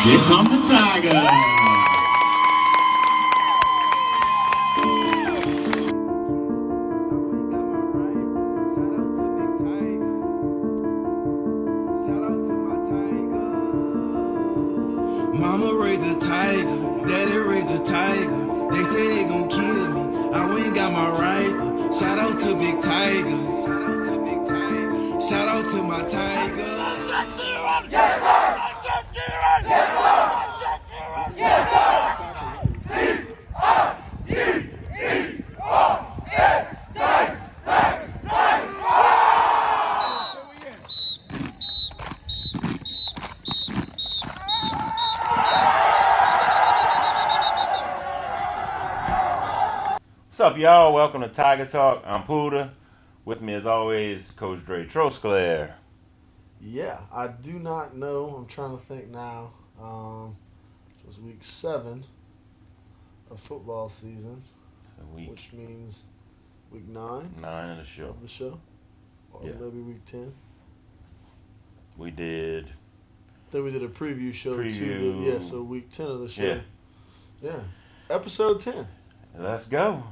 Here comes the Tiger. Mama raised a tiger, daddy raised a tiger. They say they gon' kill me. I went and got my rifle. Shout out to Big Tiger. Shout out to Big Tiger. Shout out to my tiger. Yes, sir! Yes, sir! Yes, sir! T-I-G-E-R-S, Tiger, Tiger, Tiger! What's up, y'all? Welcome to Tiger Talk. I'm Puda. With me, as always, Coach Dre Trosclair. Yeah, I do not know. I'm trying to think now. Since week 7 of football season, Week which means week 9 9 of the show. of the show, or Yeah. maybe week 10. We did. Then we did a preview show to Preview. the so week 10 of the show. Yeah. Episode 10. Let's go.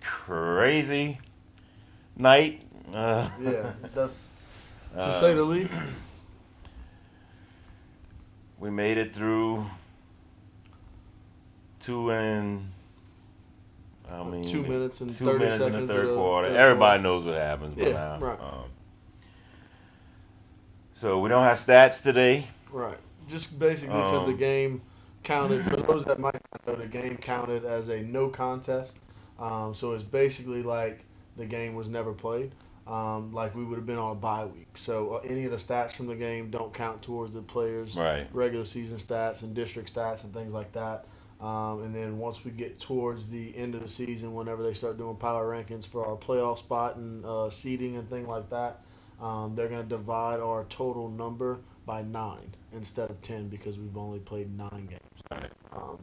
Crazy night. Yeah, that's to say the least. We made it through 2 minutes and 2 30 minutes in seconds the third of the quarter. third Everybody knows what happens by Yeah, now. right. So we don't have stats today. Right. Just basically because the game counted, for those that might not know, the game counted as a no contest. So it's basically like the game was never played. Like we would have been on a bye week. So any of the stats from the game don't count towards the players' Right. regular season stats and district stats and things like that. And then once we get towards the end of the season, whenever they start doing power rankings for our playoff spot and seeding and things like that, they're going to divide our total number by 9 instead of 10 because we've only played 9 games. Right.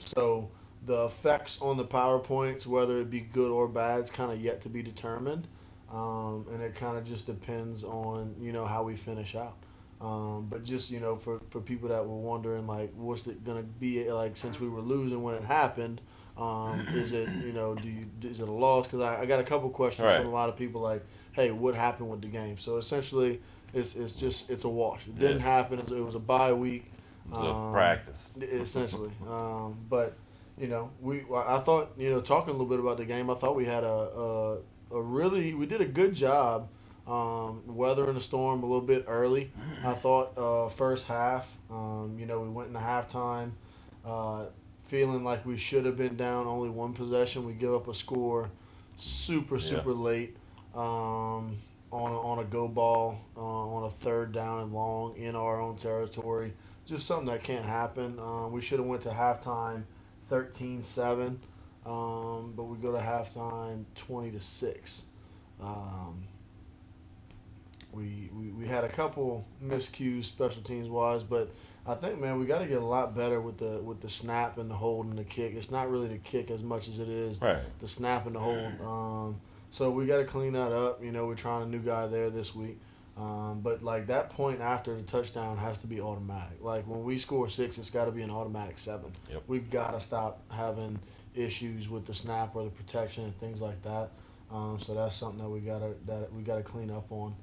So the effects on the PowerPoints, whether it be good or bad, is kind of yet to be determined. And it kind of just depends on, how we finish out. But just, for people that were wondering, like, what's it going to be like since we were losing when it happened? Is it, is it a loss? Because I got a couple questions Right. from a lot of people like, hey, what happened with the game? So essentially, it's a wash. It didn't happen. It was a bye week. It was a practice. Essentially. But, I thought, talking a little bit about the game, I thought we had we did a good job weathering the storm a little bit early. I thought first half, we went into halftime feeling like we should have been down only one possession. We give up a score super late on a go ball on a third down and long in our own territory. Just something that can't happen. We should have went to halftime 13-7, but we go to halftime 20-6. We had a couple miscues special teams wise, but I think, man, we got to get a lot better with the snap and the hold and the kick. It's not really the kick as much as it is the snap and the hold. So we got to clean that up. We're trying a new guy there this week. But like that point after the touchdown has to be automatic. Like when we score 6, it's got to be an automatic 7. Yep. We've got to stop having issues with the snap or the protection and things like that. So that's something that we gotta clean up on.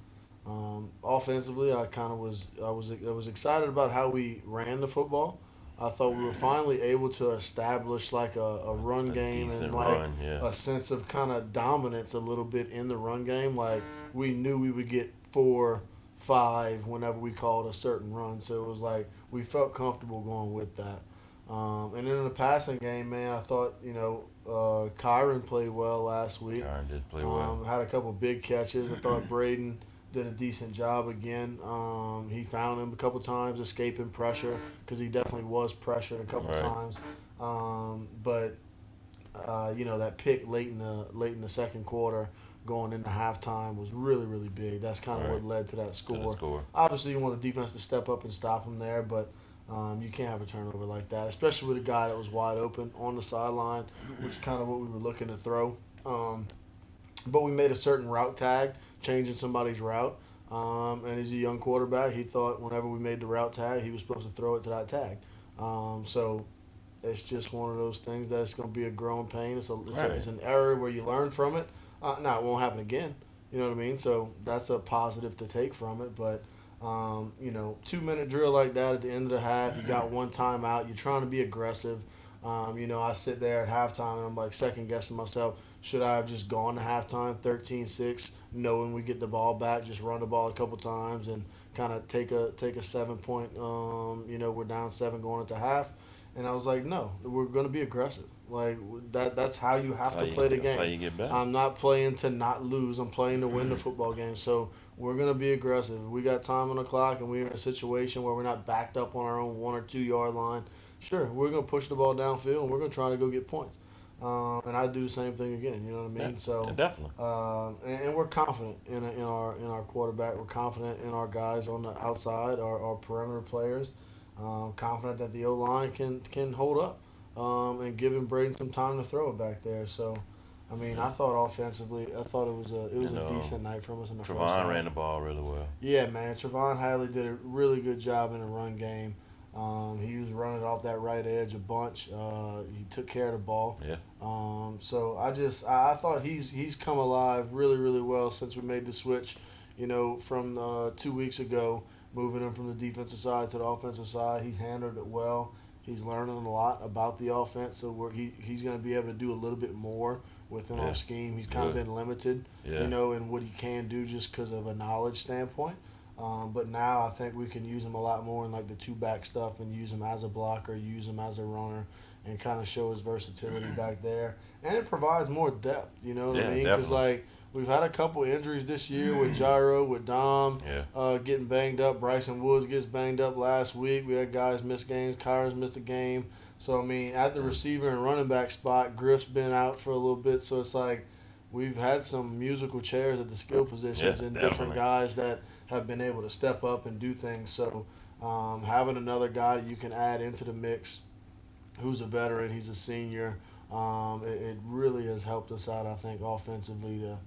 Offensively, I was excited about how we ran the football. I thought we were finally able to establish like a run game and like a sense of kind of dominance a little bit in the run game. Like we knew we would get 4, 5 whenever we called a certain run. So it was like we felt comfortable going with that. And then in the passing game, man, I thought, Kyron played well last week. Kyron did play well. Had a couple big catches. I thought Braden did a decent job again. He found him a couple times, escaping pressure, because he definitely was pressured a couple times. But that pick late in the second quarter going into halftime was really, really big. That's kind of what led to that score. Obviously, you want the defense to step up and stop him there, but you can't have a turnover like that, especially with a guy that was wide open on the sideline, which is kind of what we were looking to throw. But we made a certain route tag, changing somebody's route. And he's a young quarterback. He thought whenever we made the route tag, he was supposed to throw it to that tag. So it's just one of those things that it's going to be a growing pain. It's an error where you learn from it. Now, it won't happen again. You know what I mean? So that's a positive to take from it. But, 2-minute drill like that at the end of the half, you got one timeout. You're trying to be aggressive. I sit there at halftime and I'm like second-guessing myself. Should I have just gone to halftime 13-6, knowing we get the ball back, just run the ball a couple times and kind of take a 7-point, we're down 7 going into half. And I was like, no, we're going to be aggressive. Like, that's how you have to play the game. That's how you get better. I'm not playing to not lose. I'm playing to win the football game. So we're going to be aggressive. If we got time on the clock and we're in a situation where we're not backed up on our own 1 or 2 yard line, sure, we're going to push the ball downfield and we're going to try to go get points. And I do the same thing again. You know what I mean? So definitely. And we're confident in our quarterback. We're confident in our guys on the outside, our perimeter players. Confident that the O-line can hold up and giving Braden some time to throw it back there. So, I mean, I thought offensively, it was a decent night from us in the first half. Trevon ran the ball really well. Yeah, man. Trevon Hadley did a really good job in the run game. He was running off that right edge a bunch. He took care of the ball. Yeah. So I thought he's come alive really, really well since we made the switch, from 2 weeks ago, moving him from the defensive side to the offensive side. He's handled it well. He's learning a lot about the offense, so he's going to be able to do a little bit more within our scheme. He's kind of been limited, in what he can do just because of a knowledge standpoint. But now I think we can use him a lot more in like the 2-back stuff and use him as a blocker, use him as a runner, and kind of show his versatility back there. And it provides more depth, you know what I mean? Because we've had a couple injuries this year with Gyro, with Dom getting banged up. Bryson Woods gets banged up last week. We had guys miss games. Kyron's missed a game. So, I mean, at the receiver and running back spot, Griff's been out for a little bit. So it's like we've had some musical chairs at the skill positions and different guys that have been able to step up and do things. So having another guy that you can add into the mix who's a veteran, he's a senior, it really has helped us out, I think, offensively to,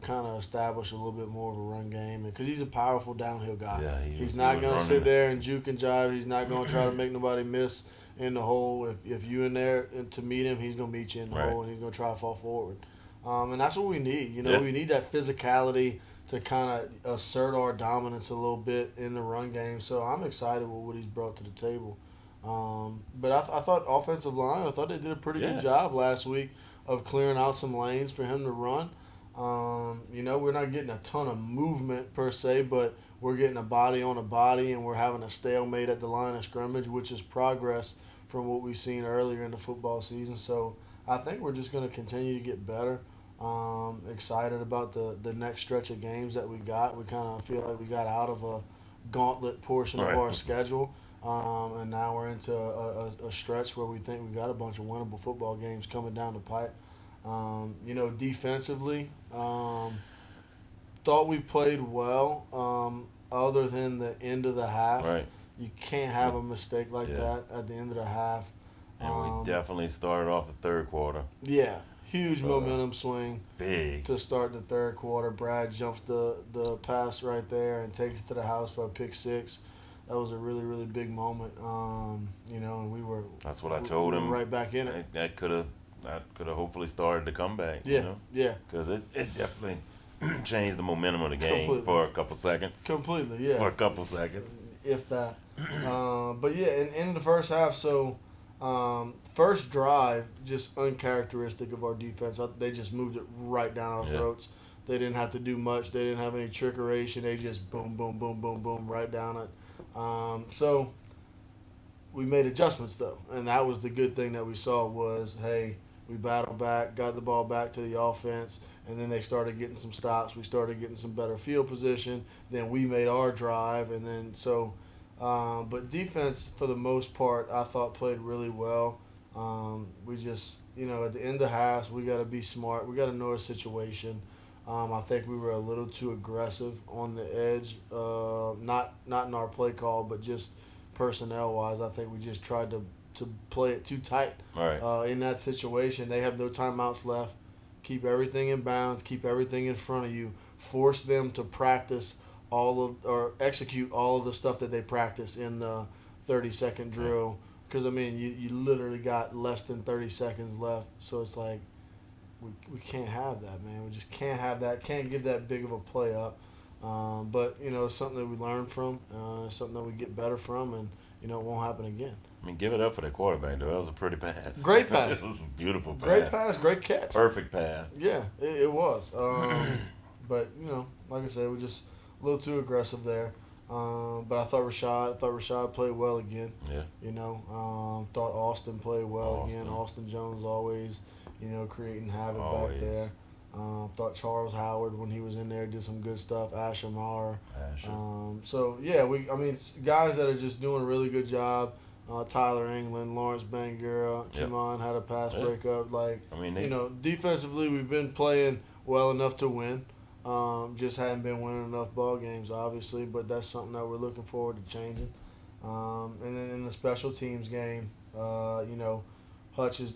kind of establish a little bit more of a run game. Because he's a powerful downhill guy. Yeah, he's not going to sit there and juke and jive. He's not going to try to make nobody miss in the hole. If you in there to meet him, he's going to meet you in the hole, and he's going to try to fall forward. And that's what we need. We need that physicality to kind of assert our dominance a little bit in the run game. So I'm excited with what he's brought to the table. But I thought offensive line, I thought they did a pretty good job last week of clearing out some lanes for him to run. We're not getting a ton of movement per se, but we're getting a body on a body, and we're having a stalemate at the line of scrimmage, which is progress from what we've seen earlier in the football season. So I think we're just going to continue to get better. Excited about the next stretch of games that we got. We kind of feel like we got out of a gauntlet portion of our schedule, and now we're into a stretch where we think we got a bunch of winnable football games coming down the pipe. Defensively, thought we played well, other than the end of the half. Right. You can't have a mistake like that at the end of the half. And we definitely started off the third quarter. Yeah. Huge momentum swing Big. to start the third quarter. Brad jumps the pass right there and takes it to the house for a pick six. That was a really, really big moment. And we were. That's what I told him. Right back in it. That could have hopefully started the comeback. Yeah. Yeah. Because it definitely changed the momentum of the game for a couple seconds. Completely. Yeah. For a couple seconds. If that. But yeah, in the first half, so. First drive, just uncharacteristic of our defense. They just moved it right down our throats. They didn't have to do much. They didn't have any trickeration. They just boom, boom, boom, boom, boom, right down it. So we made adjustments, though. And that was the good thing that we saw was, hey, we battled back, got the ball back to the offense, and then they started getting some stops. We started getting some better field position. Then we made our drive, and then so – but defense, for the most part, I thought played really well. We just, at the end of halves, we got to be smart. We got to know our situation. I think we were a little too aggressive on the edge, not in our play call, but just personnel-wise. I think we just tried to play it too tight. Right. In that situation, they have no timeouts left. Keep everything in bounds. Keep everything in front of you. Force them to practice execute all of the stuff that they practice in the 30-second drill. Because, I mean, you literally got less than 30 seconds left. So it's like, we can't have that, man. We just can't have that. Can't give that big of a play up. But, it's something that we learn from. Something that we get better from. And, it won't happen again. I mean, give it up for that quarterback, though. That was a pretty pass. Great pass. This was a beautiful pass. Great pass, great catch. Perfect pass. Yeah, it was. But, like I said, we're just a little too aggressive there. But I thought Rashad played well again. Yeah. Thought Austin played well again. Austin Jones always, creating havoc back there. Thought Charles Howard, when he was in there, did some good stuff. Asher Marr. So, yeah, guys that are just doing a really good job. Tyler England, Lawrence Bangura, Kimon had a pass breakup. Defensively, we've been playing well enough to win. Just hadn't been winning enough ball games, obviously, but that's something that we're looking forward to changing. And then in the special teams game, Hutch is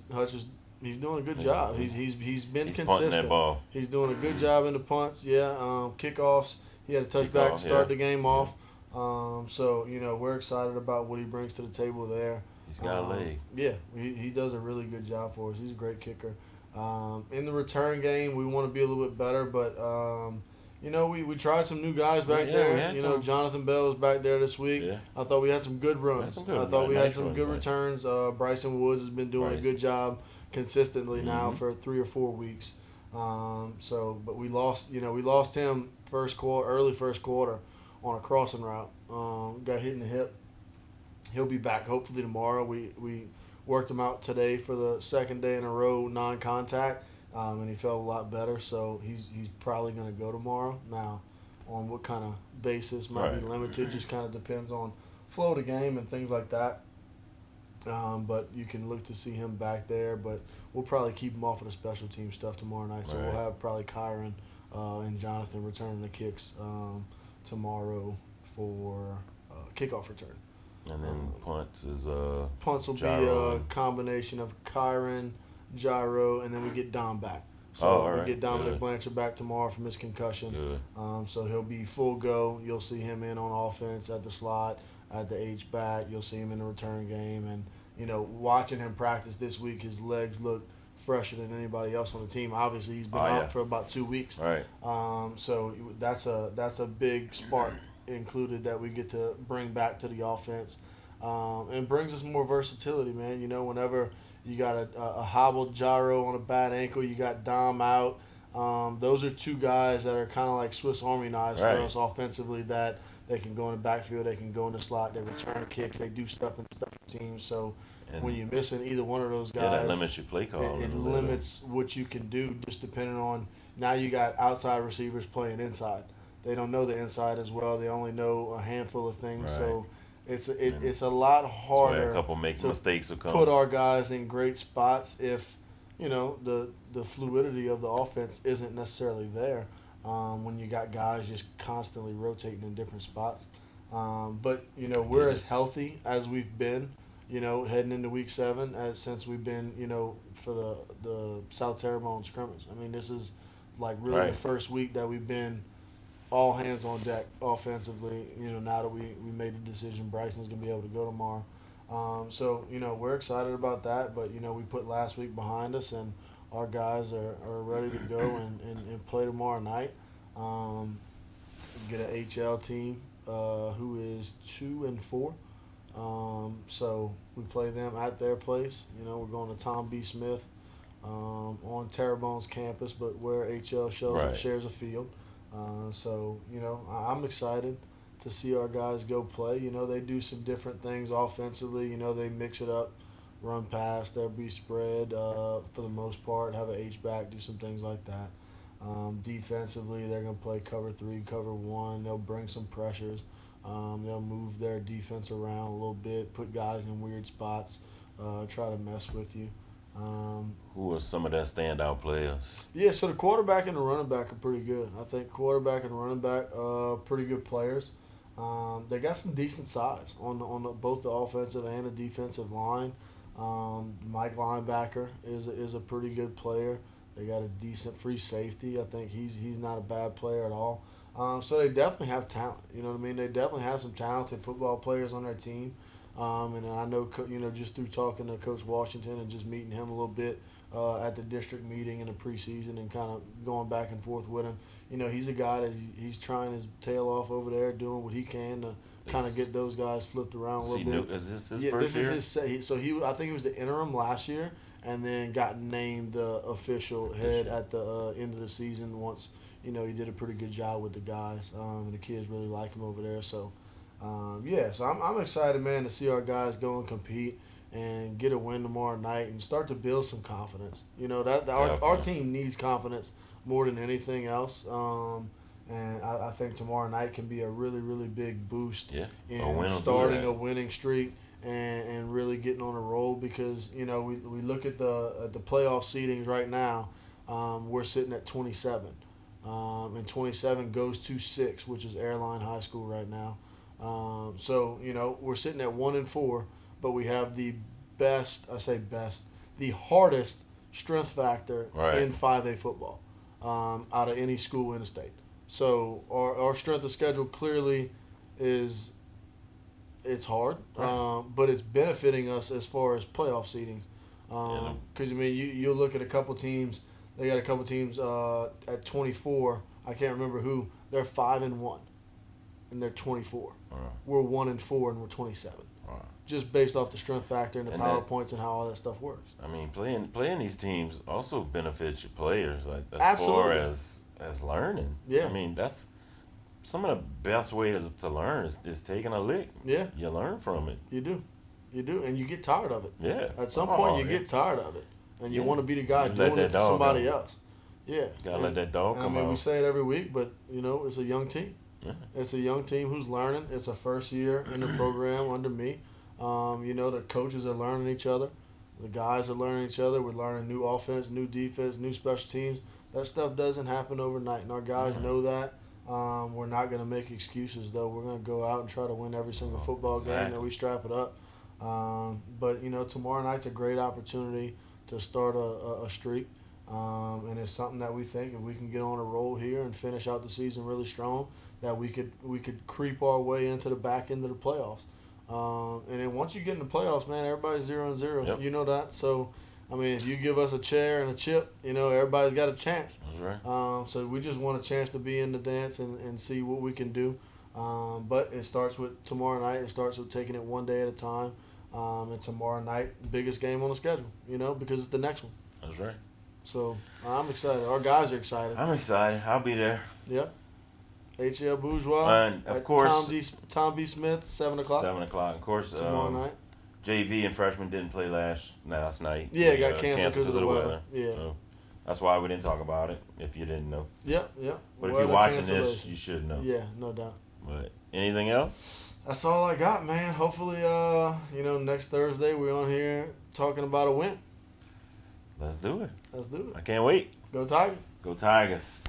he's doing a good job. He's been consistent. That ball. He's doing a good job in the punts. Yeah, kickoffs. He had a touchback to start the game off. So we're excited about what he brings to the table there. He's got a leg. Yeah, he does a really good job for us. He's a great kicker. In the return game, we want to be a little bit better, but we tried some new guys back there. Jonathan Bell was back there this week. Yeah. I thought we had some good runs. I thought we had some good returns. Bryson Woods has been doing a good job consistently now for 3 or 4 weeks. But we lost. We lost him early first quarter on a crossing route. Got hit in the hip. He'll be back hopefully tomorrow. We worked him out today for the second day in a row non-contact, and he felt a lot better. So he's probably going to go tomorrow. Now, on what kind of basis might be limited, just kind of depends on flow of the game and things like that. But you can look to see him back there. But we'll probably keep him off of the special team stuff tomorrow night. So we'll have probably Kyron and Jonathan returning the kicks tomorrow for kickoff return. And then punts will Gyro. be a combination of Kyron, Gyro, and then we get Dom back. So we get Dominic Blanchard back tomorrow from his concussion. So he'll be full go. You'll see him in on offense at the slot, at the H-back. You'll see him in the return game. And, watching him practice this week, his legs look fresher than anybody else on the team. Obviously, he's been out for about 2 weeks. So that's a big spark included that we get to bring back to the offense, and brings us more versatility, man. Whenever you got a hobbled Gyro on a bad ankle, you got Dom out. Those are two guys that are kind of like Swiss Army knives for us offensively, that they can go in the backfield, they can go in the slot, they return kicks, they do stuff in special teams. So when you're missing either one of those guys, that limits your play call. It limits what you can do, just depending on, now you got outside receivers playing inside. They don't know the inside as well. They only know a handful of things. So it's a lot harder. A couple mistakes will come. Put our guys in great spots if the fluidity of the offense isn't necessarily there. When you got guys just constantly rotating in different spots. But we're as healthy as we've been. Heading into week 7, since we've been for the South Terrebonne scrimmage. I mean, this is like really the first week that we've been all hands on deck offensively, now that we made the decision Bryson's going to be able to go tomorrow. So, we're excited about that, but, we put last week behind us, and our guys are ready to go and play tomorrow night. Get an HL team who is 2-4. So we play them at their place. We're going to Tom B. Smith on Terrebonne's campus, but where HL shares a field. So, I'm excited to see our guys go play. They do some different things offensively. They mix it up, run pass, they'll be spread for the most part, have an H-back, do some things like that. Defensively, they're going to play cover 3, cover 1. They'll bring some pressures. They'll move their defense around a little bit, put guys in weird spots, try to mess with you. Who are some of their standout players? Yeah, so the quarterback and the running back are pretty good. I think quarterback and running back pretty good players. They got some decent size on both the offensive and the defensive line. Mike linebacker is a pretty good player. They got a decent free safety. I think he's not a bad player at all. So they definitely have talent. You know what I mean? They definitely have some talented football players on their team. And I know, just through talking to Coach Washington and just meeting him a little bit at the district meeting in the preseason and kind of going back and forth with him. He's a guy that he's trying his tail off over there, doing what he can to kind of get those guys flipped around a little bit. Is this his first year? Is his. So I think he was the interim last year, and then got named the official head at the end of the season once. He did a pretty good job with the guys, and the kids really like him over there. So, so I'm excited, man, to see our guys go and compete and get a win tomorrow night and start to build some confidence. Our team needs confidence more than anything else. And I think tomorrow night can be a really, really big boost in starting a winning streak and really getting on a roll because, we look at the playoff seedings right now. We're sitting at 27. And 27 goes to 6, which is Airline High School right now. So we're sitting at 1-4, but we have the the hardest strength factor in 5A football out of any school in the state. So our strength of schedule clearly it's hard, but it's benefiting us as far as playoff seedings. Because you'll look at a couple teams. They got a couple teams at 24. I can't remember who. They're 5-1, and they're 24. We're 1-4, and we're 27. Just based off the strength factor and the PowerPoints and how all that stuff works. I mean, playing these teams also benefits your players, like as Absolutely. far as learning. Yeah. I mean, that's some of the best ways to learn is taking a lick. Yeah. You learn from it. You do, and you get tired of it. Yeah. At some point, you get tired of it. And you want to be the guy doing it to somebody else. Yeah. Gotta let that dog come out. We say it every week, but, it's a young team. Yeah. It's a young team who's learning. It's a first year in the program under me. The coaches are learning each other. The guys are learning each other. We're learning new offense, new defense, new special teams. That stuff doesn't happen overnight, and our guys know that. We're not going to make excuses, though. We're going to go out and try to win every single football game that we strap it up. But, tomorrow night's a great opportunity to start a streak, and it's something that we think if we can get on a roll here and finish out the season really strong, that we could creep our way into the back end of the playoffs. And then once you get in the playoffs, man, everybody's 0-0. Yep. You know that. So, if you give us a chair and a chip, everybody's got a chance. That's right. So we just want a chance to be in the dance and see what we can do. But it starts with tomorrow night. It starts with taking it one day at a time. And tomorrow night, biggest game on the schedule, because it's the next one. That's right. So I'm excited. Our guys are excited. I'm excited. I'll be there. Yep. HL Bourgeois. And of course, Tom B. Smith, 7 o'clock. 7 o'clock. Of course, Tomorrow night. JV and freshmen didn't play last night. Yeah, it got canceled because of the weather. Yeah. So that's why we didn't talk about it, if you didn't know. Yep. But if you're watching this, you should know. Yeah, no doubt. But anything else? That's all I got, man. Hopefully, next Thursday we're on here talking about a win. Let's do it. Let's do it. I can't wait. Go Tigers. Go Tigers.